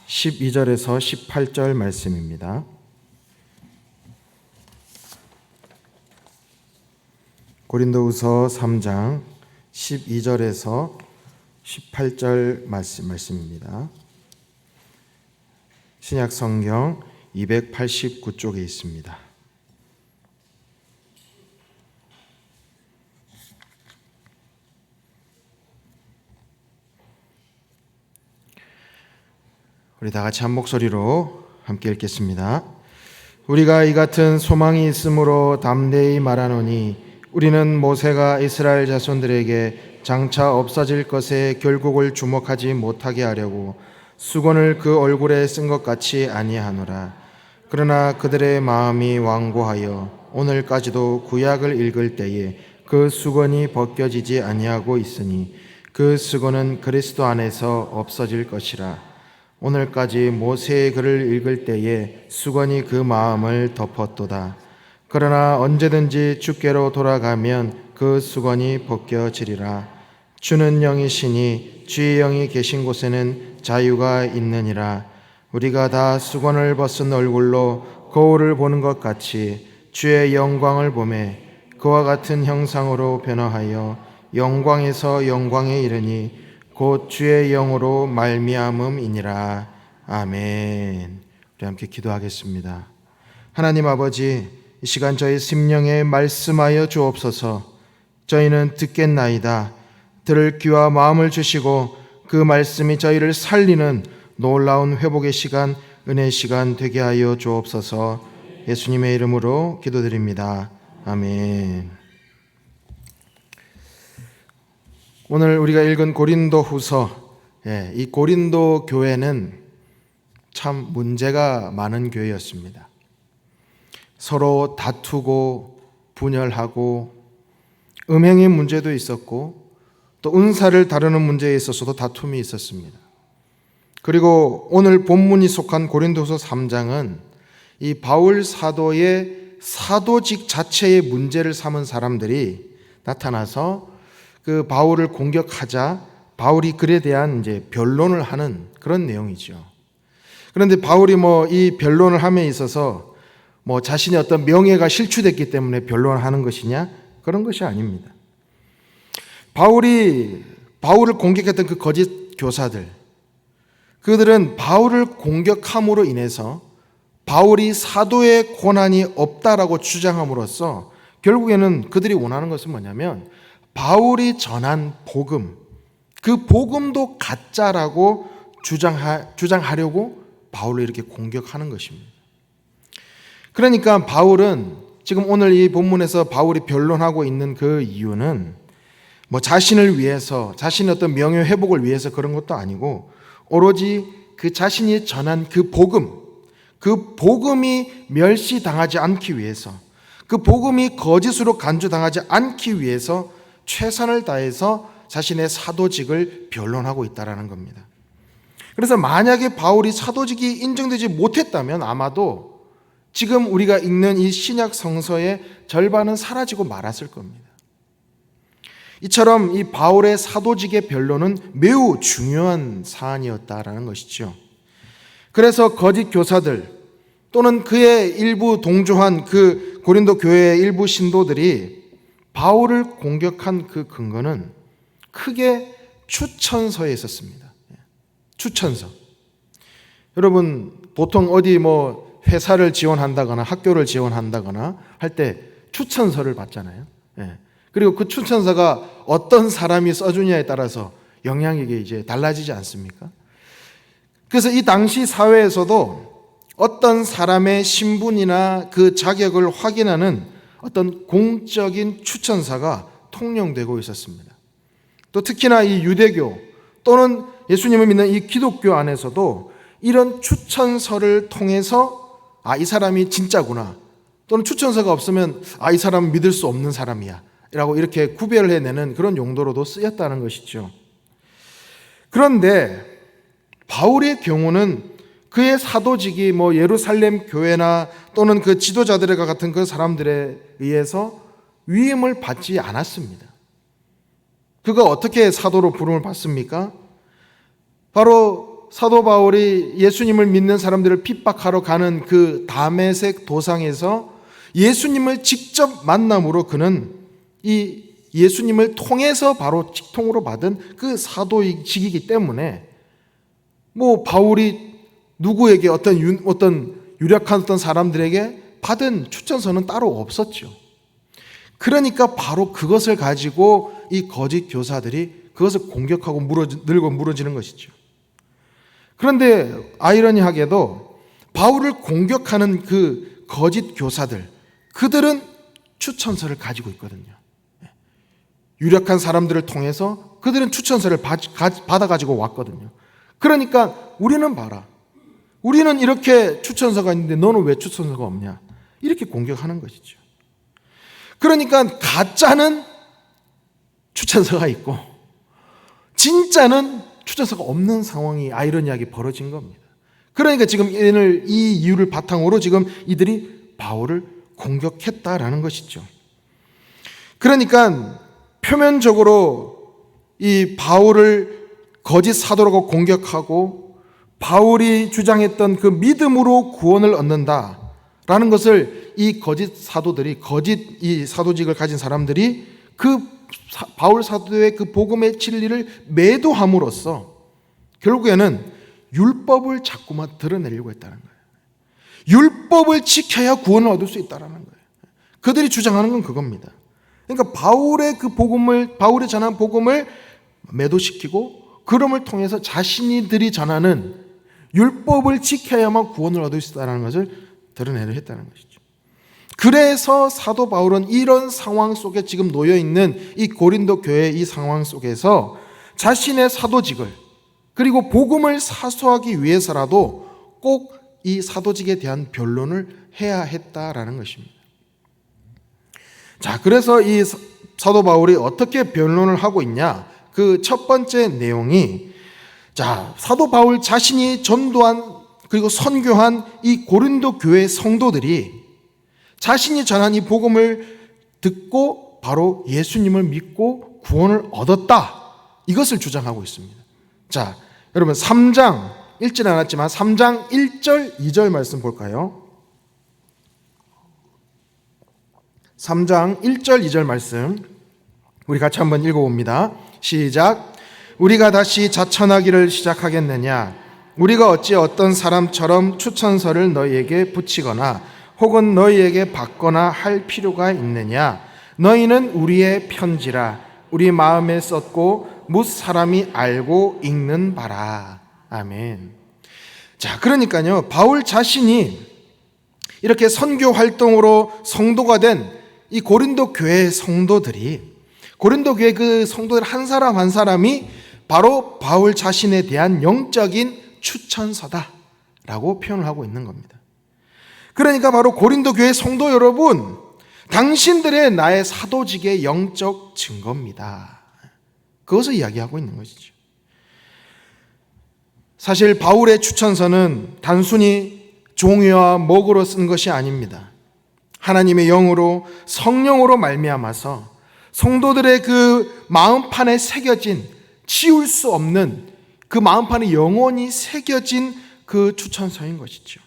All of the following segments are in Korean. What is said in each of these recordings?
12절에서 18절 말씀입니다. 고린도후서 3장 12절에서 18절 말씀입니다. 신약 성경 289쪽에 있습니다. 우리 다 같이 한 목소리로 함께 읽겠습니다. 우리가 이 같은 소망이 있으므로 담대히 말하노니 우리는 모세가 이스라엘 자손들에게 장차 없어질 것에 결국을 주목하지 못하게 하려고 수건을 그 얼굴에 쓴 것 같이 아니하노라. 그러나 그들의 마음이 완고하여 오늘까지도 구약을 읽을 때에 그 수건이 벗겨지지 아니하고 있으니 그 수건은 그리스도 안에서 없어질 것이라. 오늘까지 모세의 글을 읽을 때에 수건이 그 마음을 덮었도다. 그러나 언제든지 주께로 돌아가면 그 수건이 벗겨지리라. 주는 영이시니 주의 영이 계신 곳에는 자유가 있느니라. 우리가 다 수건을 벗은 얼굴로 거울을 보는 것 같이 주의 영광을 보매 그와 같은 형상으로 변화하여 영광에서 영광에 이르니 곧 주의 영으로 말미암음이니라. 아멘. 우리 함께 기도하겠습니다. 하나님 아버지, 이 시간 저희 심령에 말씀하여 주옵소서. 저희는 듣겠나이다. 들을 귀와 마음을 주시고 그 말씀이 저희를 살리는 놀라운 회복의 시간, 은혜의 시간 되게 하여 주옵소서. 예수님의 이름으로 기도드립니다. 아멘. 오늘 우리가 읽은 고린도후서, 이 고린도 교회는 참 문제가 많은 교회였습니다. 서로 다투고 분열하고 음행의 문제도 있었고 또 은사를 다루는 문제에 있어서도 다툼이 있었습니다. 그리고 오늘 본문이 속한 고린도후서 3장은 이 바울 사도의 사도직 자체의 문제를 삼은 사람들이 나타나서 그 바울을 공격하자 바울이 글에 대한 이제 변론을 하는 그런 내용이죠. 그런데 바울이 이 변론을 함에 있어서 자신의 어떤 명예가 실추됐기 때문에 변론을 하는 것이냐? 그런 것이 아닙니다. 바울을 공격했던 그 거짓 교사들, 그들은 바울을 공격함으로 인해서 바울이 사도의 권한이 없다라고 주장함으로써 결국에는 그들이 원하는 것은 뭐냐면 바울이 전한 복음, 그 복음도 가짜라고 주장하려고 바울을 이렇게 공격하는 것입니다. 그러니까 바울은 지금 오늘 이 본문에서 바울이 변론하고 있는 그 이유는 자신을 위해서, 자신의 어떤 명예 회복을 위해서 그런 것도 아니고 오로지 그 자신이 전한 그 복음이 멸시당하지 않기 위해서, 그 복음이 거짓으로 간주당하지 않기 위해서 최선을 다해서 자신의 사도직을 변론하고 있다는 겁니다. 그래서 만약에 바울이 사도직이 인정되지 못했다면 아마도 지금 우리가 읽는 이 신약 성서의 절반은 사라지고 말았을 겁니다. 이처럼 이 바울의 사도직의 변론은 매우 중요한 사안이었다라는 것이죠. 그래서 거짓 교사들 또는 그의 일부 동조한 그 고린도 교회의 일부 신도들이 바울을 공격한 그 근거는 크게 추천서에 있었습니다. 추천서. 여러분 보통 어디 회사를 지원한다거나 학교를 지원한다거나 할 때 추천서를 받잖아요. 그리고 그 추천서가 어떤 사람이 써주냐에 따라서 영향력이 이제 달라지지 않습니까? 그래서 이 당시 사회에서도 어떤 사람의 신분이나 그 자격을 확인하는 어떤 공적인 추천사가 통용되고 있었습니다. 또 특히나 이 유대교 또는 예수님을 믿는 이 기독교 안에서도 이런 추천서를 통해서 이 사람이 진짜구나, 또는 추천서가 없으면 이 사람은 믿을 수 없는 사람이야 라고 이렇게 구별을 해내는 그런 용도로도 쓰였다는 것이죠. 그런데 바울의 경우는 그의 사도직이 예루살렘 교회나 또는 그 지도자들과 같은 그 사람들에 의해서 위임을 받지 않았습니다. 그가 어떻게 사도로 부름을 받습니까? 바로 사도 바울이 예수님을 믿는 사람들을 핍박하러 가는 그 다메섹 도상에서 예수님을 직접 만남으로 그는 이 예수님을 통해서 바로 직통으로 받은 그 사도직이기 때문에 뭐 바울이 누구에게 어떤 유력한 어떤 사람들에게 받은 추천서는 따로 없었죠. 그러니까 바로 그것을 가지고 이 거짓 교사들이 그것을 공격하고 늘고 무너지는 것이죠. 그런데 아이러니하게도 바울을 공격하는 그 거짓 교사들, 그들은 추천서를 가지고 있거든요. 유력한 사람들을 통해서 그들은 추천서를 받아가지고 왔거든요. 그러니까 우리는 봐라, 우리는 이렇게 추천서가 있는데 너는 왜 추천서가 없냐, 이렇게 공격하는 것이죠. 그러니까 가짜는 추천서가 있고 진짜는 추천서가 없는 상황이 아이러니하게 벌어진 겁니다. 그러니까 지금 이 이유를 바탕으로 지금 이들이 바울을 공격했다라는 것이죠. 그러니까 표면적으로 이 바울을 거짓 사도라고 공격하고 바울이 주장했던 그 믿음으로 구원을 얻는다라는 것을 이 거짓 사도들이, 거짓 이 사도직을 가진 사람들이 그 바울 사도의 그 복음의 진리를 매도함으로써 결국에는 율법을 자꾸만 드러내려고 했다는 거예요. 율법을 지켜야 구원을 얻을 수 있다는 거예요. 그들이 주장하는 건 그겁니다. 그러니까 바울이 전한 복음을 매도시키고 그럼을 통해서 자신들이 전하는 율법을 지켜야만 구원을 얻을 수 있다는 것을 드러내려 했다는 것이죠. 그래서 사도 바울은 이런 상황 속에 지금 놓여 있는 이 고린도 교회의 이 상황 속에서 자신의 사도직을, 그리고 복음을 사수하기 위해서라도 꼭 이 사도직에 대한 변론을 해야 했다라는 것입니다. 자, 그래서 이 사도 바울이 어떻게 변론을 하고 있냐? 그 첫 번째 내용이, 자, 사도 바울 자신이 전도한 그리고 선교한 이 고린도 교회 성도들이 자신이 전한 이 복음을 듣고 바로 예수님을 믿고 구원을 얻었다, 이것을 주장하고 있습니다. 자, 여러분 3장 읽지는 않았지만 3장 1절 2절 말씀 볼까요? 3장 1절 2절 말씀 우리 같이 한번 읽어봅니다. 시작. 우리가 다시 자천하기를 시작하겠느냐? 우리가 어찌 어떤 사람처럼 추천서를 너희에게 붙이거나 혹은 너희에게 받거나 할 필요가 있느냐? 너희는 우리의 편지라 우리 마음에 썼고 뭇 사람이 알고 읽는 바라. 아멘. 자, 그러니까요, 바울 자신이 이렇게 선교 활동으로 성도가 된 이 고린도 교회 성도들이, 고린도 교회 그 성도들 한 사람 한 사람이 바로 바울 자신에 대한 영적인 추천서다라고 표현을 하고 있는 겁니다. 그러니까 바로 고린도 교회 성도 여러분, 당신들의 나의 사도직의 영적 증거입니다. 그것을 이야기하고 있는 것이죠. 사실 바울의 추천서는 단순히 종이와 목으로 쓴 것이 아닙니다. 하나님의 영으로, 성령으로 말미암아서 성도들의 그 마음판에 새겨진, 지울 수 없는 그 마음판에 영원히 새겨진 그 추천서인 것이죠.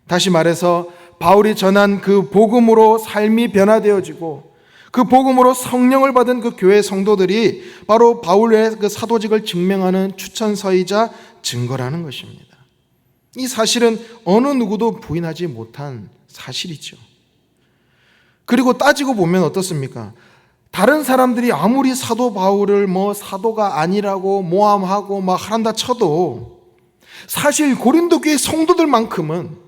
다시 말해서 바울이 전한 그 복음으로 삶이 변화되어지고 그 복음으로 성령을 받은 그 교회 성도들이 바로 바울의 그 사도직을 증명하는 추천서이자 증거라는 것입니다. 이 사실은 어느 누구도 부인하지 못한 사실이죠. 그리고 따지고 보면 어떻습니까? 다른 사람들이 아무리 사도 바울을 사도가 아니라고 모함하고 한다 쳐도 사실 고린도 교회 성도들만큼은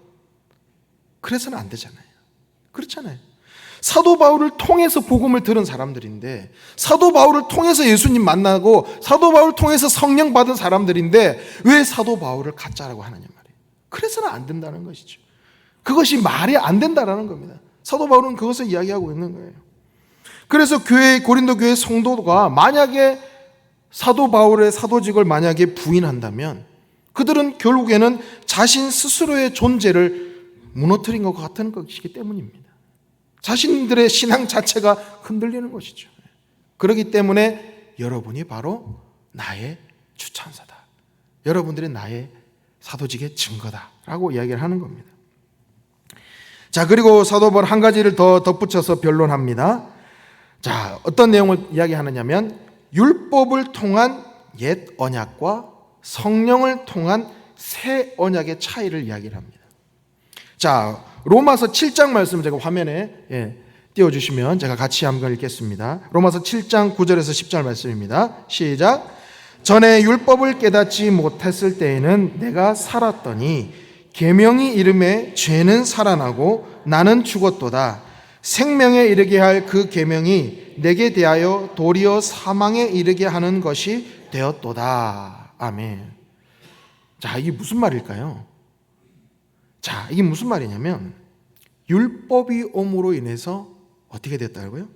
그래서는 안 되잖아요. 그렇잖아요. 사도 바울을 통해서 복음을 들은 사람들인데, 사도 바울을 통해서 예수님 만나고 사도 바울을 통해서 성령 받은 사람들인데 왜 사도 바울을 가짜라고 하느냐 말이에요. 그래서는 안 된다는 것이죠. 그것이 말이 안 된다라는 겁니다. 사도 바울은 그것을 이야기하고 있는 거예요. 그래서 고린도 교회 성도가 만약에 사도 바울의 사도직을 만약에 부인한다면 그들은 결국에는 자신 스스로의 존재를 무너뜨린 것 같은 것이기 때문입니다. 자신들의 신앙 자체가 흔들리는 것이죠. 그렇기 때문에 여러분이 바로 나의 추천서다, 여러분들이 나의 사도직의 증거다라고 이야기를 하는 겁니다. 자, 그리고 사도 바울 한 가지를 더 덧붙여서 변론합니다. 자, 어떤 내용을 이야기하느냐면 율법을 통한 옛 언약과 성령을 통한 새 언약의 차이를 이야기를 합니다. 자, 로마서 7장 말씀 제가 화면에 띄워주시면 제가 같이 한번 읽겠습니다. 로마서 7장 9절에서 10절 말씀입니다. 시작. 전에 율법을 깨닫지 못했을 때에는 내가 살았더니 계명이 이름에 죄는 살아나고 나는 죽었도다. 생명에 이르게 할 그 계명이 내게 대하여 도리어 사망에 이르게 하는 것이 되었도다. 아멘. 자, 이게 무슨 말일까요? 자, 이게 무슨 말이냐면 율법이 옴으로 인해서 어떻게 됐다고요?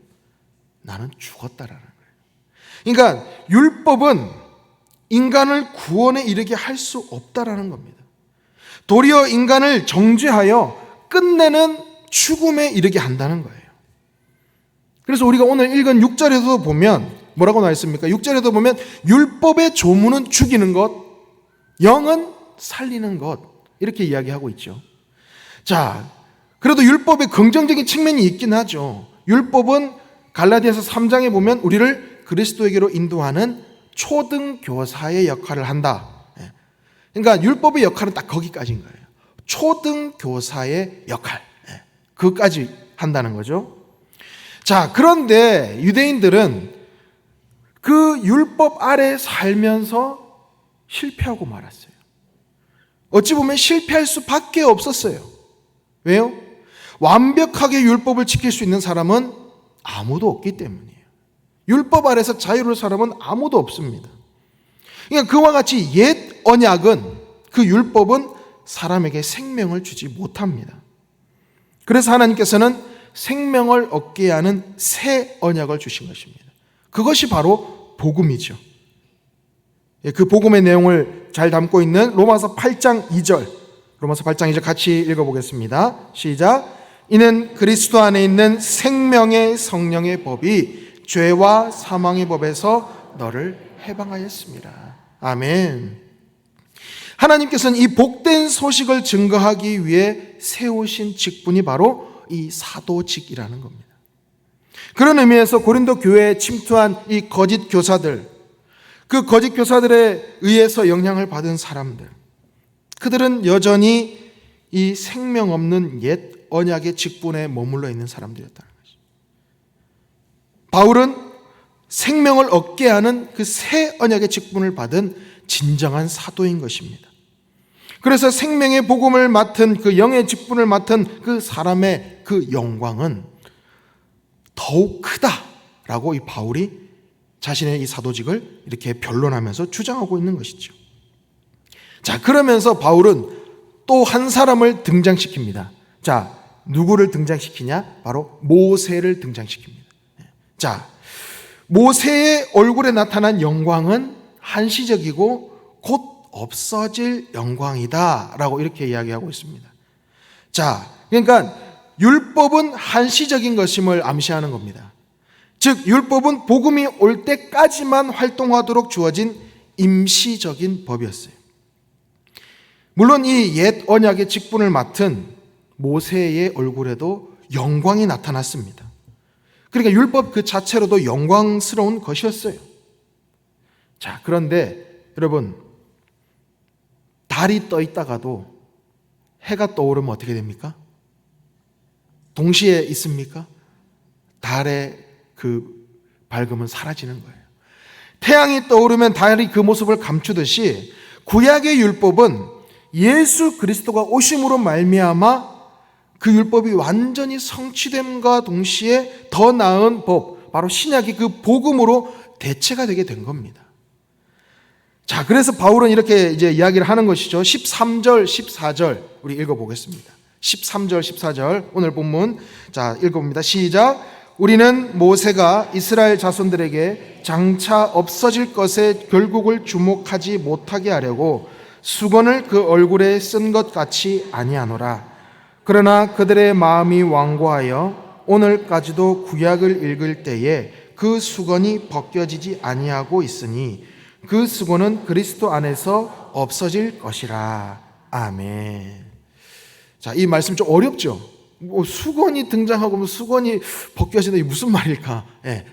나는 죽었다라는 거예요. 그러니까 율법은 인간을 구원에 이르게 할 수 없다라는 겁니다. 도리어 인간을 정죄하여 끝내는 죽음에 이르게 한다는 거예요. 그래서 우리가 오늘 읽은 6절에도 보면 뭐라고 나와 있습니까? 6절에도 보면 율법의 조문은 죽이는 것, 영은 살리는 것, 이렇게 이야기하고 있죠. 자, 그래도 율법의 긍정적인 측면이 있긴 하죠. 율법은 갈라디아서 3장에 보면 우리를 그리스도에게로 인도하는 초등교사의 역할을 한다. 그러니까 율법의 역할은 딱 거기까지인 거예요. 초등교사의 역할, 그것까지 한다는 거죠. 자, 그런데 유대인들은 그 율법 아래 살면서 실패하고 말았어요. 어찌 보면 실패할 수밖에 없었어요. 왜요? 완벽하게 율법을 지킬 수 있는 사람은 아무도 없기 때문이에요. 율법 아래서 자유로울 사람은 아무도 없습니다. 그러니까 그와 같이 옛 언약은, 그 율법은 사람에게 생명을 주지 못합니다. 그래서 하나님께서는 생명을 얻게 하는 새 언약을 주신 것입니다. 그것이 바로 복음이죠. 그 복음의 내용을 잘 담고 있는 로마서 8장 2절, 로마서 8장 2절 같이 읽어보겠습니다. 시작. 이는 그리스도 안에 있는 생명의 성령의 법이 죄와 사망의 법에서 너를 해방하였습니다. 아멘. 하나님께서는 이 복된 소식을 증거하기 위해 세우신 직분이 바로 이 사도직이라는 겁니다. 그런 의미에서 고린도 교회에 침투한 이 거짓 교사들, 그 거짓 교사들에 의해서 영향을 받은 사람들, 그들은 여전히 이 생명 없는 옛 언약의 직분에 머물러 있는 사람들이었다는 것이죠. 바울은 생명을 얻게 하는 그 새 언약의 직분을 받은 진정한 사도인 것입니다. 그래서 생명의 복음을 맡은, 그 영의 직분을 맡은 그 사람의 그 영광은 더욱 크다라고 이 바울이 자신의 이 사도직을 이렇게 변론하면서 주장하고 있는 것이죠. 자, 그러면서 바울은 또 한 사람을 등장시킵니다. 자, 누구를 등장시키냐? 바로 모세를 등장시킵니다. 자, 모세의 얼굴에 나타난 영광은 한시적이고 곧 없어질 영광이다 라고 이렇게 이야기하고 있습니다. 자, 그러니까 율법은 한시적인 것임을 암시하는 겁니다. 즉 율법은 복음이 올 때까지만 활동하도록 주어진 임시적인 법이었어요. 물론 이 옛 언약의 직분을 맡은 모세의 얼굴에도 영광이 나타났습니다. 그러니까 율법 그 자체로도 영광스러운 것이었어요. 자, 그런데 여러분, 달이 떠 있다가도 해가 떠오르면 어떻게 됩니까? 동시에 있습니까? 달의 그 밝음은 사라지는 거예요. 태양이 떠오르면 달이 그 모습을 감추듯이 구약의 율법은 예수 그리스도가 오심으로 말미암아 그 율법이 완전히 성취됨과 동시에 더 나은 법, 바로 신약이 그 복음으로 대체가 되게 된 겁니다. 자, 그래서 바울은 이렇게 이제 이야기를 하는 것이죠. 13절, 14절 우리 읽어보겠습니다. 13절, 14절 오늘 본문 자 읽어봅니다. 시작. 우리는 모세가 이스라엘 자손들에게 장차 없어질 것에 결국을 주목하지 못하게 하려고 수건을 그 얼굴에 쓴 것 같이 아니하노라. 그러나 그들의 마음이 완고하여 오늘까지도 구약을 읽을 때에 그 수건이 벗겨지지 아니하고 있으니 그 수건은 그리스도 안에서 없어질 것이라. 아멘. 자, 이 말씀 좀 어렵죠? 수건이 등장하고 수건이 벗겨진다, 이게 무슨 말일까?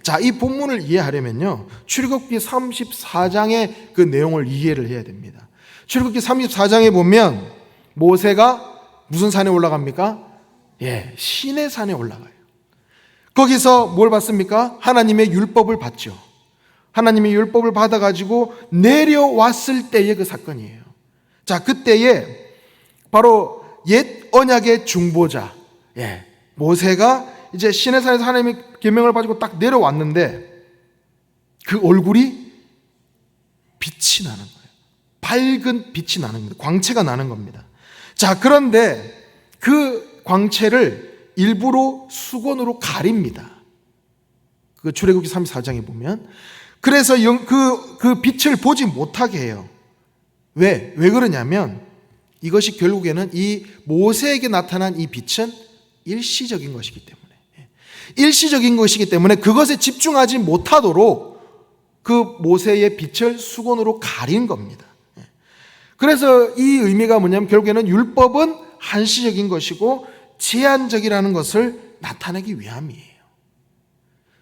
자, 이 본문을 이해하려면요, 출애굽기 34장의 그 내용을 이해를 해야 됩니다. 출애굽기 34장에 보면 모세가 무슨 산에 올라갑니까? 시내 산에 올라가요. 거기서 뭘 받습니까? 하나님의 율법을 받죠. 하나님의 율법을 받아가지고 내려왔을 때의 그 사건이에요. 자, 그때에 바로 옛 언약의 중보자 모세가 이제 시내산에서 하나님의 계명을 가지고 딱 내려왔는데 그 얼굴이 빛이 나는 거예요. 밝은 빛이 나는 겁니다. 광채가 나는 겁니다. 자, 그런데 그 광채를 일부러 수건으로 가립니다. 그 출애굽기 34장에 보면. 그래서 그 빛을 보지 못하게 해요. 왜 그러냐면 이것이 결국에는 이 모세에게 나타난 이 빛은 일시적인 것이기 때문에 그것에 집중하지 못하도록 그 모세의 빛을 수건으로 가린 겁니다. 그래서 이 의미가 뭐냐면 결국에는 율법은 한시적인 것이고 제한적이라는 것을 나타내기 위함이에요.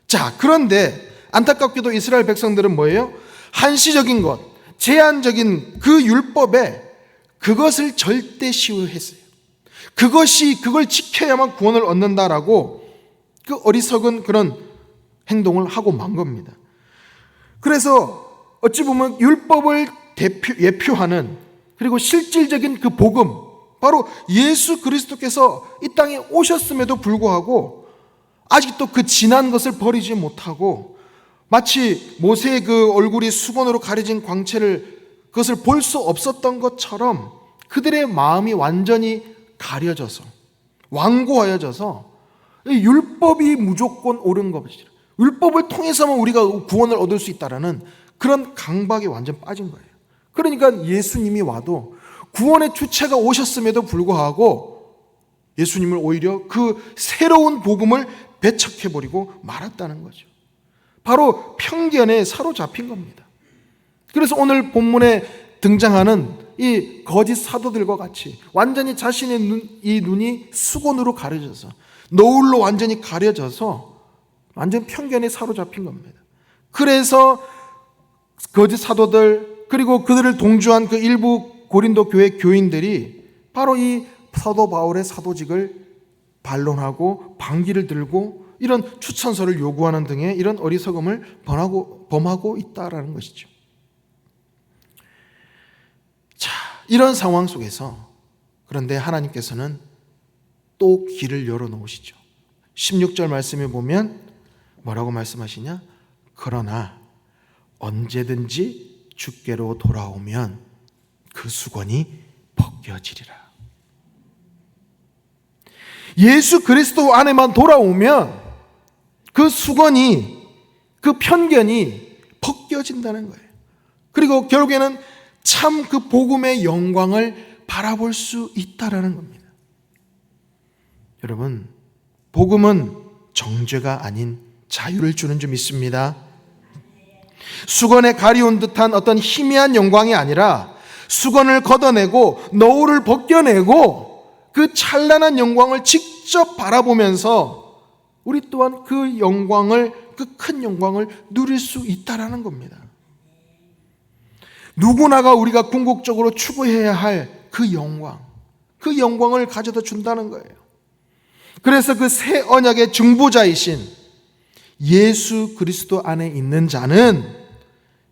자, 그런데 안타깝게도 이스라엘 백성들은 뭐예요? 한시적인 것, 제한적인 그 율법에 그것을 절대시했어요. 그걸 지켜야만 구원을 얻는다라고 그 어리석은 그런 행동을 하고 만 겁니다. 그래서 어찌 보면 율법을 예표하는, 그리고 실질적인 그 복음, 바로 예수 그리스도께서 이 땅에 오셨음에도 불구하고 아직도 그 지난 것을 버리지 못하고 마치 모세의 그 얼굴이 수건으로 가려진 광채를 그것을 볼 수 없었던 것처럼 그들의 마음이 완전히 가려져서 완고하여져서 율법이 무조건 옳은 것이라, 율법을 통해서만 우리가 구원을 얻을 수 있다라는 그런 강박에 완전 빠진 거예요. 그러니까 예수님이 와도 구원의 주체가 오셨음에도 불구하고 예수님을 오히려 그 새로운 복음을 배척해버리고 말았다는 거죠. 바로 편견에 사로잡힌 겁니다. 그래서 오늘 본문에 등장하는 이 거짓 사도들과 같이 완전히 자신의 이 눈이 수건으로 가려져서, 노을로 완전히 가려져서 완전 편견에 사로잡힌 겁니다. 그래서 거짓 사도들, 그리고 그들을 동조한 그 일부 고린도 교회 교인들이 바로 이 사도 바울의 사도직을 반론하고 반기를 들고 이런 추천서를 요구하는 등의 이런 어리석음을 범하고 있다라는 것이죠. 자, 이런 상황 속에서 그런데 하나님께서는 또 길을 열어놓으시죠. 16절 말씀에 보면 뭐라고 말씀하시냐? 그러나 언제든지 주께로 돌아오면 그 수건이 벗겨지리라. 예수 그리스도 안에만 돌아오면 그 수건이, 그 편견이 벗겨진다는 거예요. 그리고 결국에는 참 그 복음의 영광을 바라볼 수 있다라는 겁니다. 여러분, 복음은 정죄가 아닌 자유를 주는 줄 믿습니다. 수건에 가리운 듯한 어떤 희미한 영광이 아니라 수건을 걷어내고 노을을 벗겨내고 그 찬란한 영광을 직접 바라보면서 우리 또한 그 영광을, 그 큰 영광을 누릴 수 있다라는 겁니다. 누구나가 우리가 궁극적으로 추구해야 할 그 영광, 그 영광을 가져다 준다는 거예요. 그래서 그 새 언약의 중보자이신 예수 그리스도 안에 있는 자는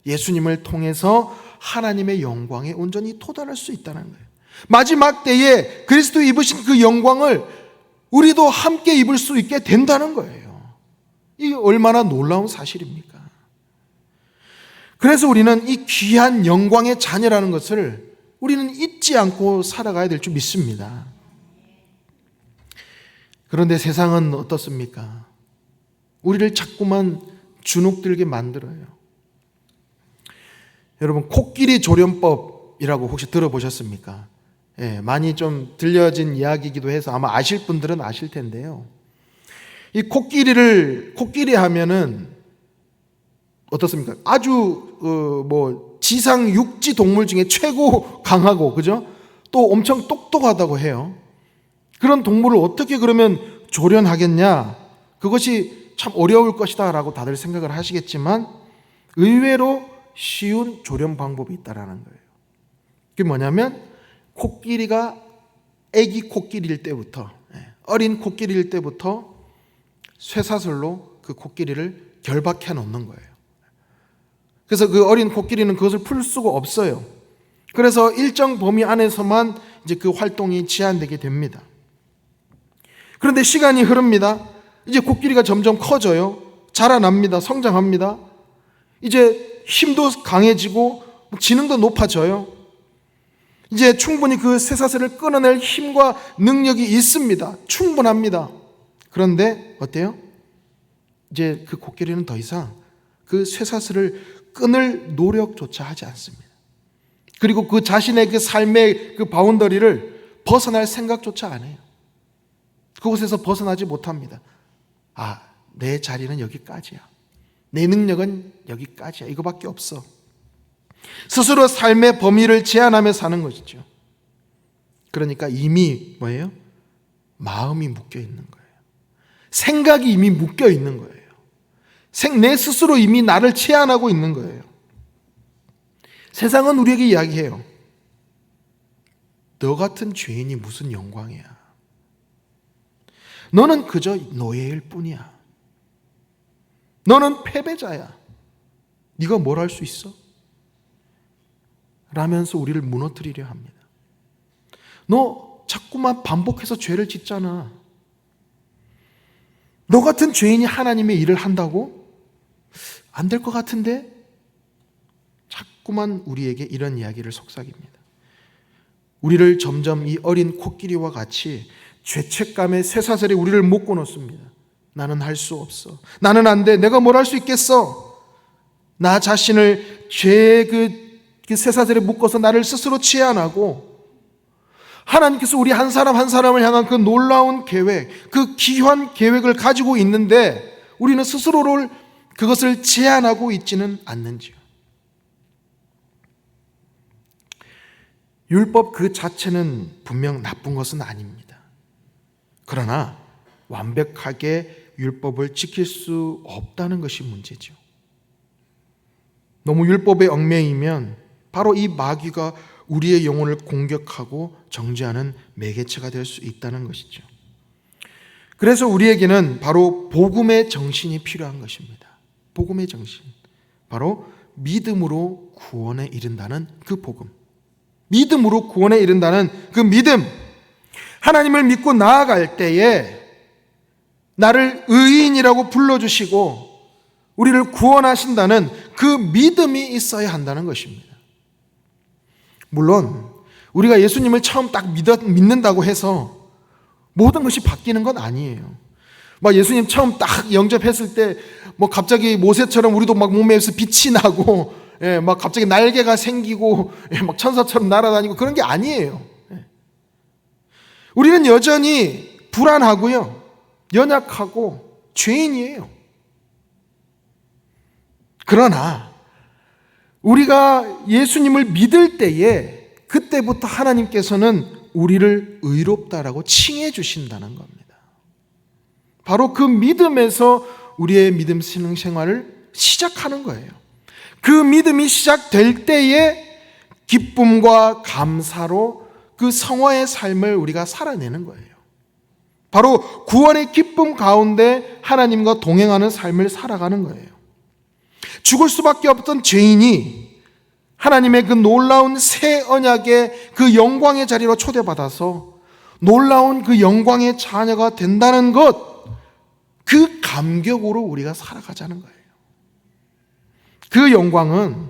예수님을 통해서 하나님의 영광에 온전히 도달할 수 있다는 거예요. 마지막 때에 그리스도 입으신 그 영광을 우리도 함께 입을 수 있게 된다는 거예요. 이게 얼마나 놀라운 사실입니까? 그래서 우리는 이 귀한 영광의 자녀라는 것을 우리는 잊지 않고 살아가야 될 줄 믿습니다. 그런데 세상은 어떻습니까? 우리를 자꾸만 주눅들게 만들어요. 여러분, 코끼리 조련법이라고 혹시 들어보셨습니까? 많이 좀 들려진 이야기이기도 해서 아마 아실 분들은 아실 텐데요. 이 코끼리 하면은 어떻습니까? 아주 지상 육지 동물 중에 최고 강하고, 그죠? 또 엄청 똑똑하다고 해요. 그런 동물을 어떻게 그러면 조련하겠냐? 그것이 참 어려울 것이다 라고 다들 생각을 하시겠지만 의외로 쉬운 조련 방법이 있다라는 거예요. 그게 뭐냐면 코끼리가 아기 코끼리일 때부터, 어린 코끼리일 때부터 쇠사슬로 그 코끼리를 결박해 놓는 거예요. 그래서 그 어린 코끼리는 그것을 풀 수가 없어요. 그래서 일정 범위 안에서만 이제 그 활동이 제한되게 됩니다. 그런데 시간이 흐릅니다. 이제 코끼리가 점점 커져요. 자라납니다. 성장합니다. 이제 힘도 강해지고 지능도 높아져요. 이제 충분히 그 쇠사슬을 끊어낼 힘과 능력이 있습니다. 충분합니다. 그런데 어때요? 이제 그 코끼리는 더 이상 그 쇠사슬을 끊을 노력조차 하지 않습니다. 그리고 그 자신의 그 삶의 그 바운더리를 벗어날 생각조차 안 해요. 그곳에서 벗어나지 못합니다. 아, 내 자리는 여기까지야. 내 능력은 여기까지야. 이거밖에 없어. 스스로 삶의 범위를 제한하며 사는 것이죠. 그러니까 이미 뭐예요? 마음이 묶여 있는 거예요. 생각이 이미 묶여 있는 거예요. 내 스스로 이미 나를 제한하고 있는 거예요. 세상은 우리에게 이야기해요. 너 같은 죄인이 무슨 영광이야. 너는 그저 노예일 뿐이야. 너는 패배자야. 네가 뭘 할 수 있어? 라면서 우리를 무너뜨리려 합니다. 너 자꾸만 반복해서 죄를 짓잖아. 너 같은 죄인이 하나님의 일을 한다고? 안 될 것 같은데? 자꾸만 우리에게 이런 이야기를 속삭입니다. 우리를 점점 이 어린 코끼리와 같이 죄책감의 쇠사슬에 우리를 묶고 놓습니다. 나는 할 수 없어. 나는 안 돼. 내가 뭘 할 수 있겠어? 나 자신을 죄의 그 쇠사슬에 묶어서 나를 스스로 제한하고, 하나님께서 우리 한 사람 한 사람을 향한 그 놀라운 계획, 그 귀한 계획을 가지고 있는데 우리는 스스로를 그것을 제한하고 있지는 않는지요. 율법 그 자체는 분명 나쁜 것은 아닙니다. 그러나 완벽하게 율법을 지킬 수 없다는 것이 문제죠. 너무 율법에 얽매이면 바로 이 마귀가 우리의 영혼을 공격하고 정죄하는 매개체가 될 수 있다는 것이죠. 그래서 우리에게는 바로 복음의 정신이 필요한 것입니다. 복음의 정신, 바로 믿음으로 구원에 이른다는 그 복음, 믿음으로 구원에 이른다는 그 믿음. 하나님을 믿고 나아갈 때에 나를 의인이라고 불러주시고 우리를 구원하신다는 그 믿음이 있어야 한다는 것입니다. 물론 우리가 예수님을 처음 딱 믿는다고 해서 모든 것이 바뀌는 건 아니에요. 막 예수님 처음 딱 영접했을 때 뭐 갑자기 모세처럼 우리도 막 몸에서 빛이 나고, 막 갑자기 날개가 생기고, 막 천사처럼 날아다니고 그런 게 아니에요. 우리는 여전히 불안하고요, 연약하고 죄인이에요. 그러나 우리가 예수님을 믿을 때에 그때부터 하나님께서는 우리를 의롭다라고 칭해 주신다는 겁니다. 바로 그 믿음에서 우리의 믿음 신앙생활을 시작하는 거예요. 그 믿음이 시작될 때에 기쁨과 감사로 그 성화의 삶을 우리가 살아내는 거예요. 바로 구원의 기쁨 가운데 하나님과 동행하는 삶을 살아가는 거예요. 죽을 수밖에 없던 죄인이 하나님의 그 놀라운 새 언약의 그 영광의 자리로 초대받아서 놀라운 그 영광의 자녀가 된다는 것, 그 감격으로 우리가 살아가자는 거예요. 그 영광은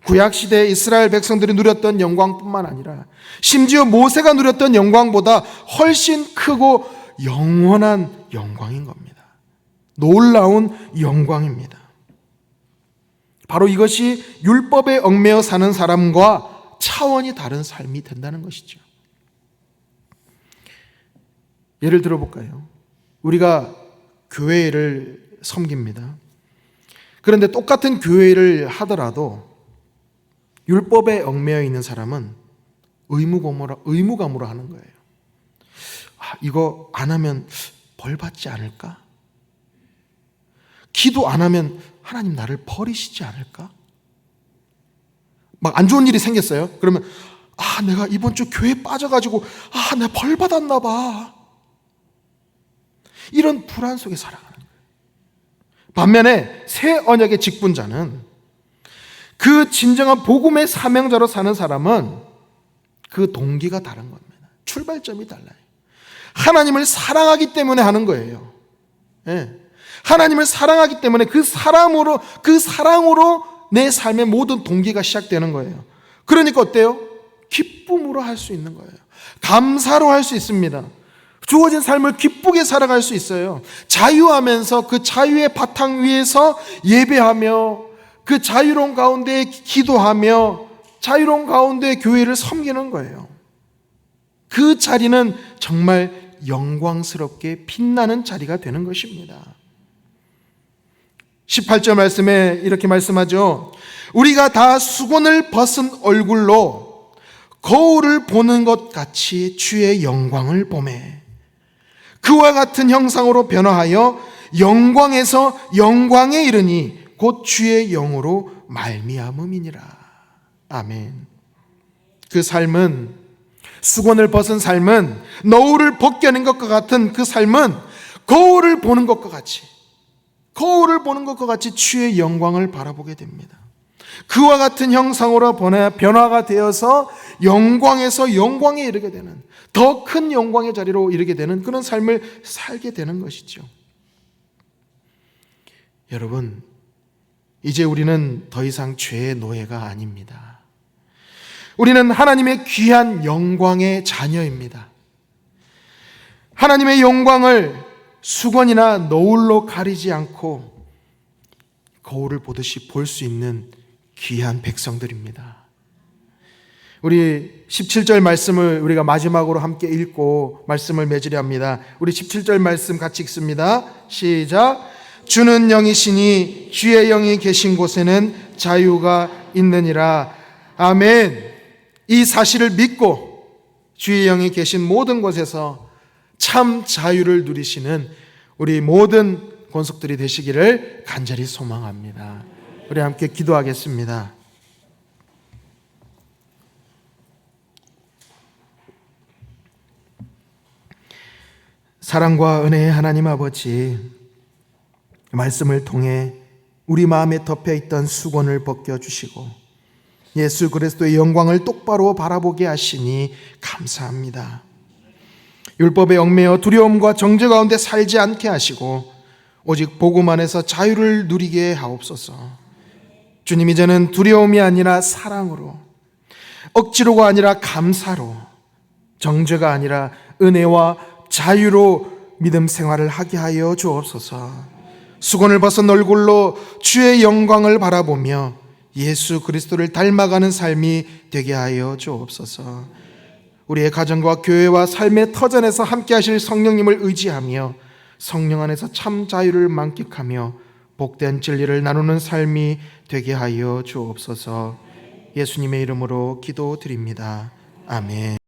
구약시대 이스라엘 백성들이 누렸던 영광뿐만 아니라 심지어 모세가 누렸던 영광보다 훨씬 크고 영원한 영광인 겁니다. 놀라운 영광입니다. 바로 이것이 율법에 얽매여 사는 사람과 차원이 다른 삶이 된다는 것이죠. 예를 들어볼까요? 우리가 교회를 섬깁니다. 그런데 똑같은 교회를 하더라도 율법에 얽매여 있는 사람은 의무감으로 하는 거예요. 이거 안 하면 벌 받지 않을까? 기도 안 하면 하나님 나를 버리시지 않을까? 막 안 좋은 일이 생겼어요. 그러면 내가 이번 주 교회 빠져가지고 내가 벌 받았나 봐. 이런 불안 속에 살아가는 거예요. 반면에 새 언약의 직분자는, 그 진정한 복음의 사명자로 사는 사람은 그 동기가 다른 겁니다. 출발점이 달라요. 하나님을 사랑하기 때문에 하는 거예요. 하나님을 사랑하기 때문에 그 사랑으로 내 삶의 모든 동기가 시작되는 거예요. 그러니까 어때요? 기쁨으로 할 수 있는 거예요. 감사로 할 수 있습니다. 주어진 삶을 기쁘게 살아갈 수 있어요. 자유하면서 그 자유의 바탕 위에서 예배하며, 그 자유로운 가운데 기도하며, 자유로운 가운데 교회를 섬기는 거예요. 그 자리는 정말 영광스럽게 빛나는 자리가 되는 것입니다. 18절 말씀에 이렇게 말씀하죠. 우리가 다 수건을 벗은 얼굴로 거울을 보는 것 같이 주의 영광을 보매 그와 같은 형상으로 변화하여 영광에서 영광에 이르니 곧 주의 영으로 말미암음이니라. 아멘. 그 삶은, 수건을 벗은 삶은, 너울을 벗겨낸 것과 같은 그 삶은 거울을 보는 것과 같이 주의 영광을 바라보게 됩니다. 그와 같은 형상으로 변화가 되어서 영광에서 영광에 이르게 되는, 더 큰 영광의 자리로 이르게 되는 그런 삶을 살게 되는 것이죠. 여러분, 이제 우리는 더 이상 죄의 노예가 아닙니다. 우리는 하나님의 귀한 영광의 자녀입니다. 하나님의 영광을 수건이나 너울로 가리지 않고 거울을 보듯이 볼 수 있는 귀한 백성들입니다. 우리 17절 말씀을 우리가 마지막으로 함께 읽고 말씀을 맺으려 합니다. 우리 17절 말씀 같이 읽습니다. 시작. 주는 영이시니 주의 영이 계신 곳에는 자유가 있느니라. 아멘. 이 사실을 믿고 주의 영이 계신 모든 곳에서 참 자유를 누리시는 우리 모든 권속들이 되시기를 간절히 소망합니다. 우리 함께 기도하겠습니다. 사랑과 은혜의 하나님 아버지, 말씀을 통해 우리 마음에 덮여있던 수건을 벗겨주시고 예수 그리스도의 영광을 똑바로 바라보게 하시니 감사합니다. 율법에 얽매여 두려움과 정죄 가운데 살지 않게 하시고 오직 복음 안에서 자유를 누리게 하옵소서. 주님, 이제는 두려움이 아니라 사랑으로, 억지로가 아니라 감사로, 정죄가 아니라 은혜와 자유로 믿음 생활을 하게 하여 주옵소서. 수건을 벗은 얼굴로 주의 영광을 바라보며 예수 그리스도를 닮아가는 삶이 되게 하여 주옵소서. 우리의 가정과 교회와 삶의 터전에서 함께 하실 성령님을 의지하며 성령 안에서 참 자유를 만끽하며 복된 진리를 나누는 삶이 되게 하여 주옵소서. 예수님의 이름으로 기도드립니다. 아멘.